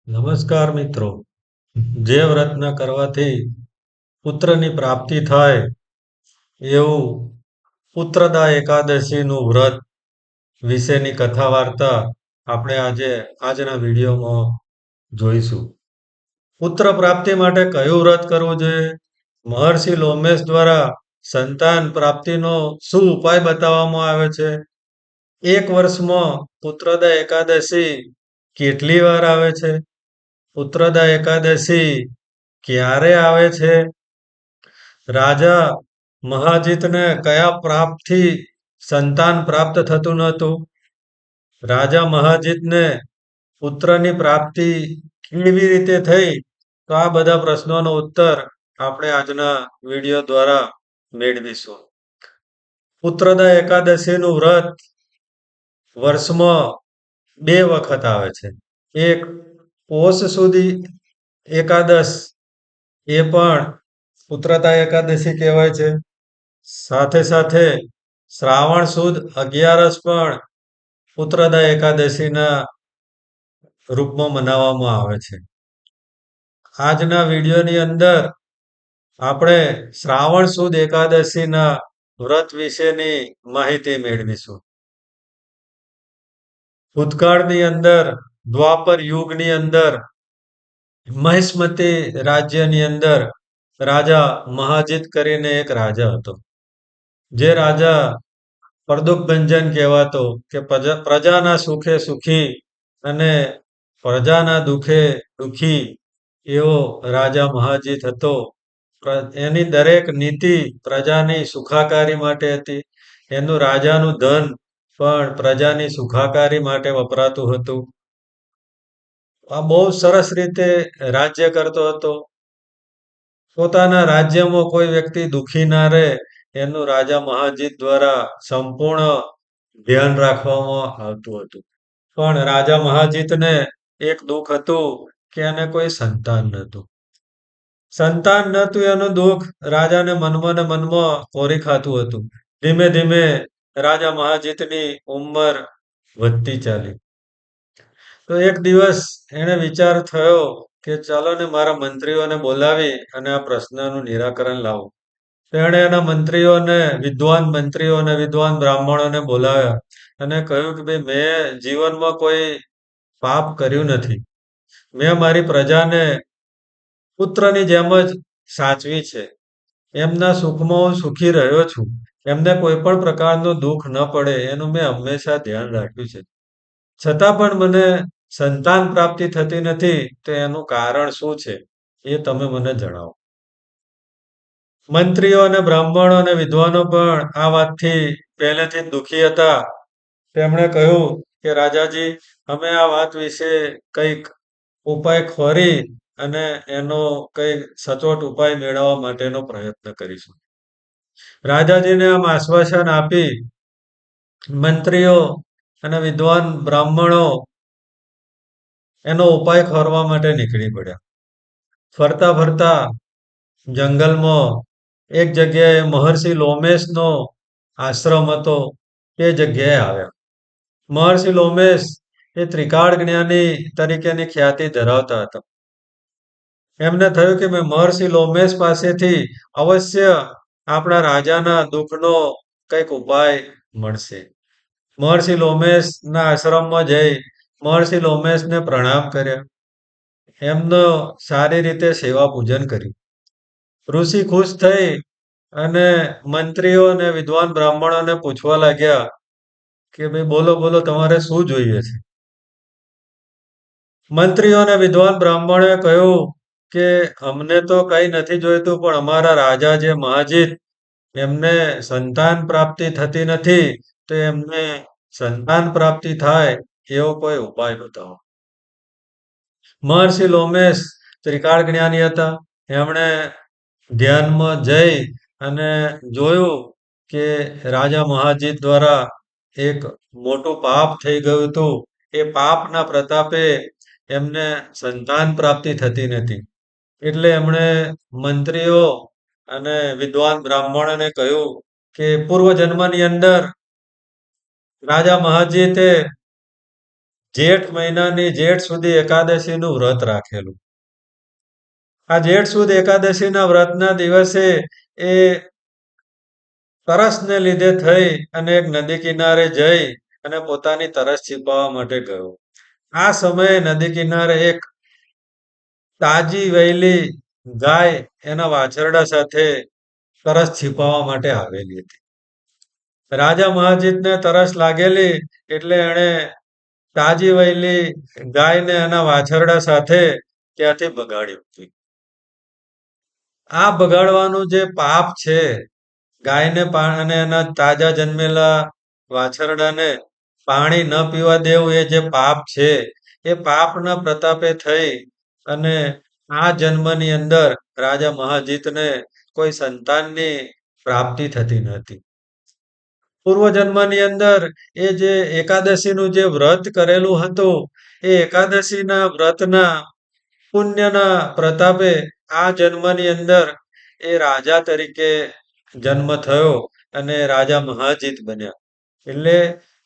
નમસ્કાર મિત્રો. જે વ્રત ન કરવાથી પુત્રની પ્રાપ્તિ થાય એવું પુત્રદા એકાદશીનું વ્રત વિશેની કથા વાર્તા આપણે આજના વિડીયોમાં જોઈશું. પુત્ર પ્રાપ્તિ માટે કયું વ્રત કરવું જોઈએ? મહર્ષિ લોમેશ દ્વારા સંતાન પ્રાપ્તિનો શું ઉપાય બતાવવામાં આવે છે? એક વર્ષમાં પુત્રદા એકાદશી કેટલી વાર આવે છે? પુત્રદા એકાદશી ક્યારે આવે છે? રાજા મહાજીતને કયા પાપથી સંતાન પ્રાપ્ત થતું નહોતું? રાજા મહાજીતને પુત્રની પ્રાપ્તિ કેવી રીતે થઈ? તો આ બધા પ્રશ્નોનો ઉત્તર આપણે આજના વિડીયો દ્વારા મેળવીશું. પુત્રદા એકાદશીનું વ્રત વર્ષમાં 2 વખત આવે છે. એક પોષ સુધી એકાદશ, એ પણ પુત્રદા એકાદશી કહેવાય છે. સાથે સાથે શ્રાવણ સુદ 11 પણ પુત્રદા એકાદશીના રૂપમાં મનાવવામાં આવે છે. આજના વિડીયોની અંદર આપણે શ્રાવણ સુદ એકાદશીના વ્રત વિશેની માહિતી મેળવીશું. ભૂતકાળની અંદર દ્વાપર યુગની અંદર મહિષ્મતી રાજ્યની અંદર રાજા મહાજીત કરીને એક રાજા હતો. જે રાજા પરદુપભંજન કહેવાતો, કે પ્રજાના સુખે સુખી અને પ્રજાના દુઃખે દુઃખી એવો રાજા મહાજીત હતો. એની દરેક નીતિ પ્રજાની સુખાકારી માટે હતી. એનું રાજાનું ધન પણ પ્રજાની સુખાકારી માટે વપરાતું હતું. આ બહુ સરસ રીતે રાજ્ય કરતો હતો. પોતાના રાજ્યમાં કોઈ વ્યક્તિ દુઃખી ના રહે એનું રાજા મહાજીત દ્વારા સંપૂર્ણ ધ્યાન રાખવામાં આવતું હતું. પણ રાજા મહાજીતને એક દુઃખ હતું કે એને કોઈ સંતાન નહોતું. સંતાન નહોતું એનું દુઃખ રાજાને મનમાં ને મનમાં કોરી ખાતું હતું. ધીમે ધીમે રાજા મહાજીતની ઉંમર વધતી ચાલી. તો એક દિવસ એને વિચાર થયો કે ચાલો ને મારા મંત્રીઓને બોલાવી અને આ પ્રશ્નનું નિરાકરણ લાવું. તો એણે એના મંત્રીઓને વિદ્વાન બ્રાહ્મણોને બોલાવ્યા અને કહ્યું કે ભાઈ, મેં જીવનમાં કોઈ પાપ કર્યું નથી. મેં મારી પ્રજાને પુત્રની જેમ જ સાચવી છે. એમના સુખમાં હું સુખી રહ્યો છું. એમને કોઈ પણ પ્રકારનું દુઃખ ન પડે એનું મેં હંમેશા ધ્યાન રાખ્યું છે. છતાં પણ મને સંતાન પ્રાપ્તિ થતી નથી. તો એનું કારણ શું છે એ તમે મને જણાવો. મંત્રીઓ અને બ્રાહ્મણો અને વિદ્વાનો પણ આ વાતથી પહેલેથી જ દુઃખી હતા. તેમણે કહ્યું કે રાજાજી, અમે આ વાત વિશે કંઈક ઉપાય ખોરી અને એનો કંઈક સચોટ ઉપાય મેળવવા માટેનો પ્રયત્ન કરીશું. રાજાજીને આમ આશ્વાસન આપી મંત્રીઓ અને વિદ્વાન બ્રાહ્મણો એનો ઉપાય ખોરવા માટે નીકળી પડ્યા. ફરતા ફરતા જંગલમાં એક જગ્યાએ મહર્ષિ લોમેશનો આશ્રમ હતો. તે જગ્યાએ આવ્યા. મહર્ષિ લોમેશ એ ત્રિકાળ જ્ઞાની તરીકેની ખ્યાતિ ધરાવતા હતા. એમને થયું કે મેં મહર્ષિ લોમેશ પાસેથી અવશ્ય આપણા રાજાના દુઃખનો કંઈક ઉપાય મળશે. મહર્ષિ લોમેશના આશ્રમમાં જઈ મહર્ષિ લોમેશને પ્રણામ કર્યા. એમનો સારી રીતે સેવા પૂજન કર્યું. ઋષિ ખુશ થઈ અને મંત્રીઓ અને વિદ્વાન બ્રાહ્મણોને પૂછવા લાગ્યા કે ભાઈ, બોલો બોલો, તમારે શું જોઈએ છે? મંત્રીઓ અને વિદ્વાન બ્રાહ્મણોએ કહ્યું કે અમને તો કંઈ નથી જોઈતું, પણ અમારા રાજા જે મહાજીત, એમને સંતાન પ્રાપ્તિ થતી નથી. તો એમને સંતાન પ્રાપ્તિ થાય એવો કોઈ ઉપાય બતાવો. મહર્ષિ લોમેશ ત્રિકાળ જ્ઞાની હતા. એમણે ધ્યાનમાં જઈ અને જોયું કે રાજા મહાજીત દ્વારા એક મોટું પાપ થઈ ગયું હતું. એ પાપના પ્રતાપે એમને સંતાન પ્રાપ્તિ થતી નથી. એટલે એમણે મંત્રીઓ અને વિદ્વાન બ્રાહ્મણોને કહ્યું કે પૂર્વ જન્મની અંદર રાજા મહાજીતે જેઠ મહિનાની જેઠ સુધી એકાદશીનું વ્રત રાખેલું. આ જેઠ સુદ એકાદશીના વ્રતના દિવસે એ તરસને લીધે થઈ અને એક નદી કિનારે જઈ અને પોતાની તરસ છીપાવવા માટે ગયો. આ સમયે નદી કિનારે એક તાજી વહેલી ગાય એના વાછરડા સાથે તરસ છીપાવવા માટે આવેલી હતી. રાજા મહાજીતને તરસ લાગેલી એટલે એણે તાજી વહેલી ગાયને એના વાછરડા સાથે ત્યાંથી ભગાડી મૂકી. આ ભગાડવાનું જે પાપ છે, ગાયને અને એના તાજા જન્મેલા વાછરડાને પાણી ન પીવા દેવું એ જે પાપ છે, એ પાપના પ્રતાપે થઈ અને આ જન્મની અંદર રાજા મહાજીતને કોઈ સંતાનની પ્રાપ્તિ થતી નહોતી. પૂર્વજન્મની અંદર એ જે એકાદશીનું જે વ્રત કરેલું હતું, એ એકાદશીના વ્રતના પુણ્યના પ્રતાપે આ જન્મની અંદર એ રાજા તરીકે જન્મ થયો અને રાજા મહાજીત બન્યા. એટલે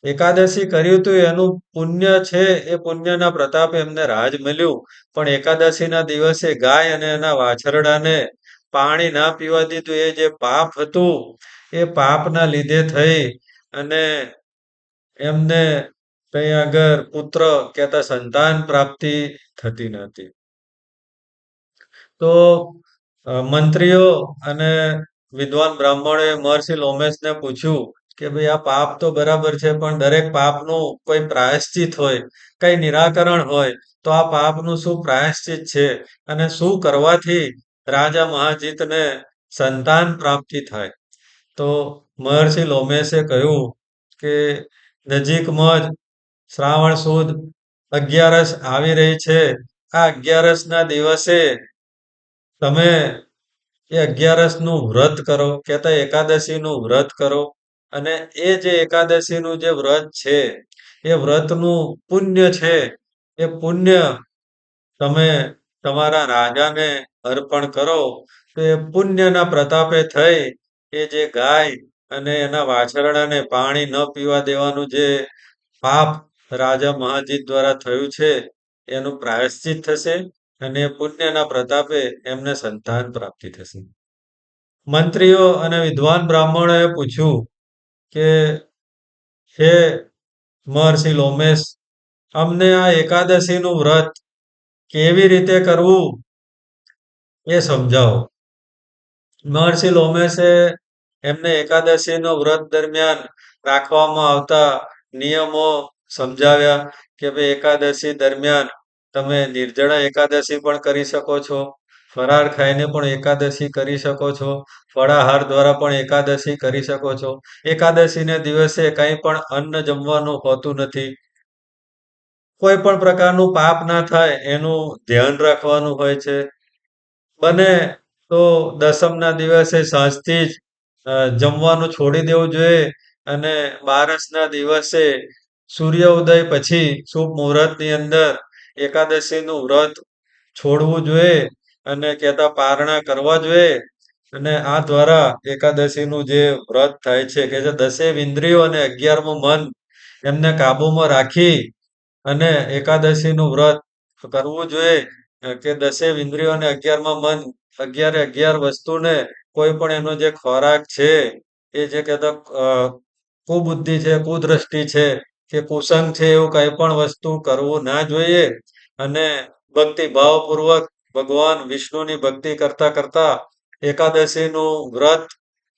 એકાદશી કર્યું હતું એનું પુણ્ય છે, એ પુણ્યના પ્રતાપે એમને રાજ મળ્યું. પણ એકાદશીના દિવસે ગાય અને એના વાછરડાને પાણી ના પીવા દીધું એ જે પાપ હતું, એ પાપના લીધે થઈ અને એમને કઈ આગળ પુત્ર કહેતા સંતાન પ્રાપ્તિ થતી નથી. તો મંત્રીઓ અને વિદ્વાન બ્રાહ્મણોએ મહર્ષિ લોમેશને પૂછ્યું કે ભાઈ આ પાપ તો બરાબર છે, પણ દરેક પાપનું કોઈ પ્રાયશ્ચિત હોય, કઈ નિરાકરણ હોય, તો આ પાપનું શું પ્રાયશ્ચિત છે અને શું કરવાથી રાજા મહાજીતને સંતાન પ્રાપ્તિ થાય? તો મહર્ષિ લોમેશે કહ્યું કે નજીકમાં જ શ્રાવણ સુદ 11 આવી રહી છે. આ 11ના દિવસે તમે એ 11નું વ્રત કરો, કહેતા એકાદશીનું વ્રત કરો અને એ જે એકાદશીનું જે વ્રત છે, એ વ્રતનું પુણ્ય છે, એ પુણ્ય તમે તમારા રાજાને અર્પણ કરો. તો એ પુણ્યના પ્રતાપે થઈ એ જે ગાય અને એના વાછરડાને પાણી ન પીવા દેવાનું જે પાપ રાજા મહાજીત દ્વારા થયું છે, એનું પ્રાયશ્ચિત થશે અને પુણ્યના પ્રતાપે એમને સંતાન પ્રાપ્તિ થશે. મંત્રીઓ અને વિદ્વાન બ્રાહ્મણોએ પૂછ્યું કે હે મહર્ષિ લોમેશ, અમને આ એકાદશીનું વ્રત કેવી રીતે કરવું એ સમજાવો. મહર્ષિ લોમેશે એમને એકાદશીનો વ્રત દરમિયાન રાખવામાં આવતા નિયમો સમજાવ્યા કે ભાઈ એકાદશી દરમિયાન તમે નિર્જળા એકાદશી પણ કરી શકો છો, ફરાળ ખાઈને પણ એકાદશી કરી શકો છો, ફળાહાર દ્વારા પણ એકાદશી કરી શકો છો. એકાદશીને દિવસે કંઈ પણ અન્ન જમવાનું હોતું નથી. કોઈ પણ પ્રકારનું પાપ ના થાય એનું ધ્યાન રાખવાનું હોય છે. બને તો દસમના દિવસે સાંજથી જ જમવાનું છોડી દેવું જોઈએ અને બારસના દિવસે સૂર્ય ઉદય પછી શુભ મુહૂર્તની અંદર એકાદશીનું વ્રત છોડવું જોઈએ અને કહેતા પારણા કરવા જોઈએ. અને આ દ્વારા એકાદશીનું જે વ્રત થાય છે કે જે 10 ઇન્દ્રિયો અને 11મું મન એમને કાબુમાં રાખી અને એકાદશીનું વ્રત કરવું જોઈએ. કે 10 ઇન્દ્રિયો અને 11માં મન 11 વસ્તુને કોઈ પણ એનો જે ખોરાક છે, એ જે કહેતા કુબુદ્ધિ છે, કુદ્રષ્ટિ છે કે કુસંગ છે, એવું કંઈ પણ વસ્તુ કરવું ના જોઈએ અને ભક્તિભાવપૂર્વક ભગવાન વિષ્ણુની ભક્તિ કરતા કરતા એકાદશીનું વ્રત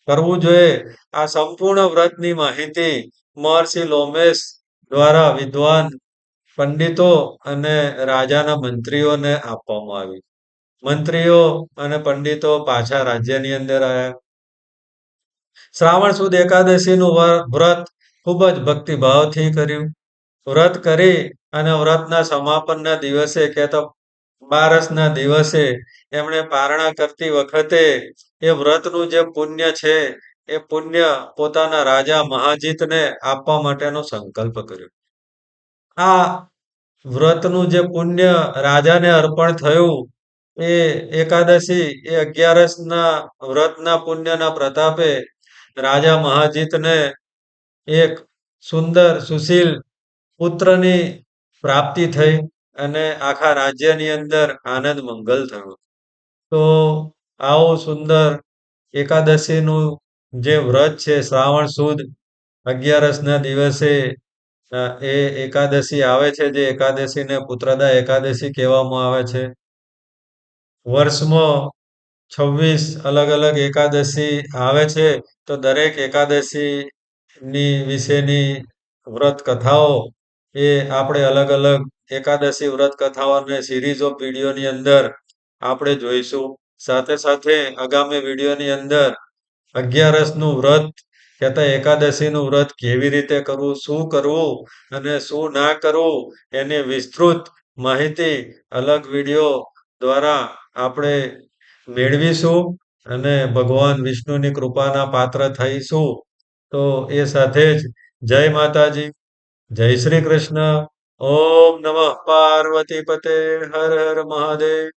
કરવું જોઈએ. આ સંપૂર્ણ વ્રતની માહિતી મહર્ષિ લોમેશ દ્વારા વિદ્વાન પંડિતો અને રાજાના મંત્રીઓને આપવામાં આવી. મંત્રીઓ અને પંડિતો પાછા રાજ્યની અંદર આવ્યા. શ્રાવણ સુદ એકાદશીનું વ્રત ખૂબ જ ભક્તિભાવથી કર્યું. વ્રત કરી અને વ્રતના સમાપનના દિવસે કહેતા બારસના દિવસે એમણે પારણા કરતી વખતે એ વ્રતનું જે પુણ્ય છે, એ પુણ્ય પોતાના રાજા મહાજીતને આપવા માટેનો સંકલ્પ કર્યો. આ વ્રતનું જે પુણ્ય રાજાને અર્પણ થયું, એ એકાદશી એ 11ના વ્રતના પુણ્યના પ્રતાપે રાજા મહાજીતને એક સુંદર સુશીલ પુત્રની પ્રાપ્તિ થઈ અને આખા રાજ્યની અંદર આનંદ મંગલ થયું. તો આવું સુંદર એકાદશીનું જે વ્રત છે શ્રાવણ સુદ 11ના દિવસે એ એકાદશી આવે છે જે એકાદશીને પુત્રદા એકાદશી કહેવામાં આવે છે. વર્ષમાં 26 અલગ-અલગ એકાદશી આવે છે તો દરેક એકાદશીની વિશેની વ્રત કથાઓ એ આપણે અલગ-અલગ એકાદશી વ્રત કથાઓને સિરીઝ ઓફ વિડીયોની અંદર આપણે જોઈશું. સાથે આગામી વિડીયોની અંદર 11નું વ્રત કહેતા એકાદશીનું વ્રત કેવી રીતે કરવું, શું કરવું અને શું ના કરવું એની વિસ્તૃત માહિતી અલગ વિડીયો દ્વારા આપણે મેળવીશું અને ભગવાન વિષ્ણુની કૃપાના પાત્ર થઈશું. તો એ સાથે જ જય માતાજી, જય શ્રી કૃષ્ણ, ઓમ નમઃ પાર્વતી પતે, હર હર મહાદેવ.